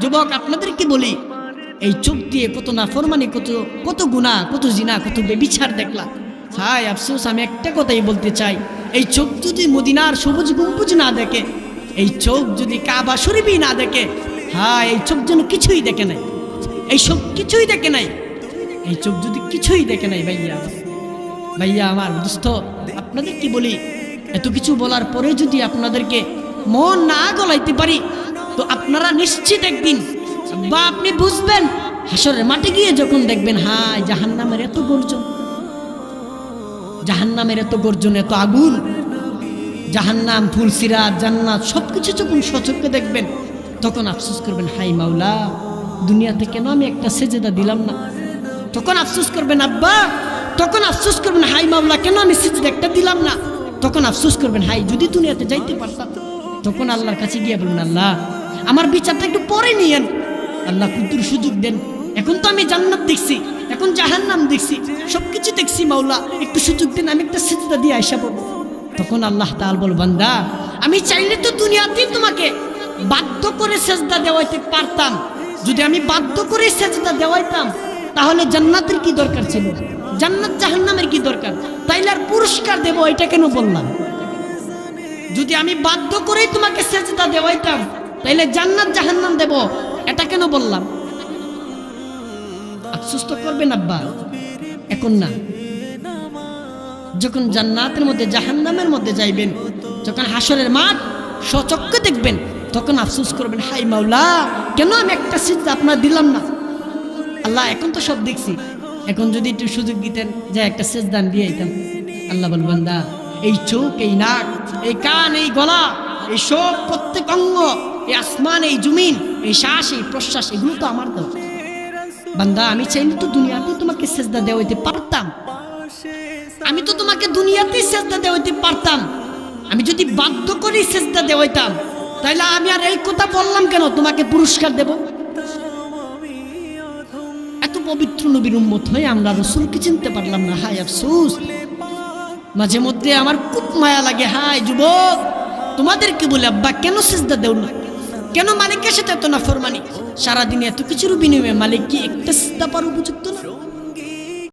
যুবক আপনাদেরকে বলি, এই চোখ দিয়ে কত নাফরমানি, কত গুনাহ, কত জিনা, কত বেবিচার দেখলাম। হায় আফসোস, আমি একটা কথাই বলতে চাই, এই চোখ যদি মদিনার সবুজ গম্বুজ না দেখে, এই চোখ যদি কাবা শরীফই না দেখে, হায় এই চোখ যেন কিছুই দেখে নাই, এই সব কিছুই দেখে নাই, এই চোখ যদি কিছুই দেখে নাই। ভাইয়া আমার দোস্ত, আপনাদের কি বলি, এত কিছু বলার পরে যদি আপনাদেরকে মন না গলাইতে পারি, তো আপনারা নিশ্চিত একদিন বা আপনি বুঝবেন, হাসরের মাঠে গিয়ে যখন দেখবেন, হায় জাহান্নামের এত গর্জন, জাহান্নামের এত গর্জন, এত আগুন, জাহান্নাম, ফুলসিরাত, জান্নাত সবকিছু যখন সচক্ষে দেখবেন, তখন আফসোস করবেন, হাই মাওলা, দুনিয়াতে কেন আমি একটা সেজদা দিলাম না। তখন আফসোস করবেন আব্বা, তখন আফসোস করবেন, হাই মাওলা, কেন আমি সেজদা একটা দিলাম না। তখন আফসোস করবেন, হাই যদি দুনিয়াতে যাইতে পারতাম। তখন আল্লাহর কাছে গিয়ে বলবেন, আল্লাহ আমার বিচারটা একটু পরে নিয়েন, আল্লাহ কুদ্দুর সুযোগ দেন, এখন তো আমি জান্নাত দেখছি, এখন জাহান্নাম দেখছি, সবকিছু দেখছি, মাওলা একটু সুযোগ দেন, আমি একটা সেজদা দিয়ে আয়সা পড়বো। তখন আল্লাহ তাআলা বল, বান্দা আমি চাইলে তো দুনিয়াতেই তোমাকে বাধ্য করে সেজদা দেওয়াইতে পারতাম। যদি আমি বাধ্য করে সেজদা দেওয়াইতাম, তাহলে জান্নাতের কি দরকার ছিল, জান্নাত জাহান্নামের কি দরকার, তাইলে আর পুরস্কার দেবো এটা কেন বললাম? যদি আমি বাধ্য করেই তোমাকে সেজদা দেওয়াইতাম, তাইলে জান্নাত জাহান্নাম দেব এটা কেন বললাম? আফসোস তো করবেন আব্বা, এখন না, যখন জান্নাতের মধ্যে জাহান্নামের মধ্যে যাইবেন, যখন হাসরের মাঠ সচক্ষে দেখবেন, তখন আফসোস করবেন, হাই মাওলা, কেন আমি একটা সিজদা আপনার দিলাম না। আল্লাহ এখন তো সব দেখছি, এখন যদি একটু সুযোগ দিতেন যে একটা সেজদা দিয়ে দিতাম। আল্লাহ বল, বান্দা এই চোখ, এই নাক, এই কান, এই গলা, এই সব প্রত্যেক অঙ্গ, এই আসমান, এই জমিন, এই শ্বাস, এই প্রশ্বাস, এগুলো তো আমার দেওয়া। বান্দা আমি চাইলে তো দুনিয়াতে তোমাকে সেজদা দেওয়াইতে পারতাম, আমি তো তোমাকে দুনিয়াতেই সেজদা দেওয়াইতে পারতাম। আমি যদি বাধ্য করি সেজদা দেওয়াইতাম, তাইলে আমি আর এই কথা বললাম কেন তোমাকে পুরস্কার দেব? এত পবিত্র নবীর উম্মত হয়ে আমরা রাসূলকে চিনতে পারলাম না, হায় আফসোস। মাঝে মধ্যে আমার খুব মায়া লাগে, হায় যুবক, তোমাদেরকে বলে আব্বা কেন সেজদা দেও না, কেন মালিকের সাথে এত নাফরমানি, সারাদিনে এত কিছুর বিনিময়ে মালিক কি একটা সেজদা পাওয়ার উপযুক্ত না?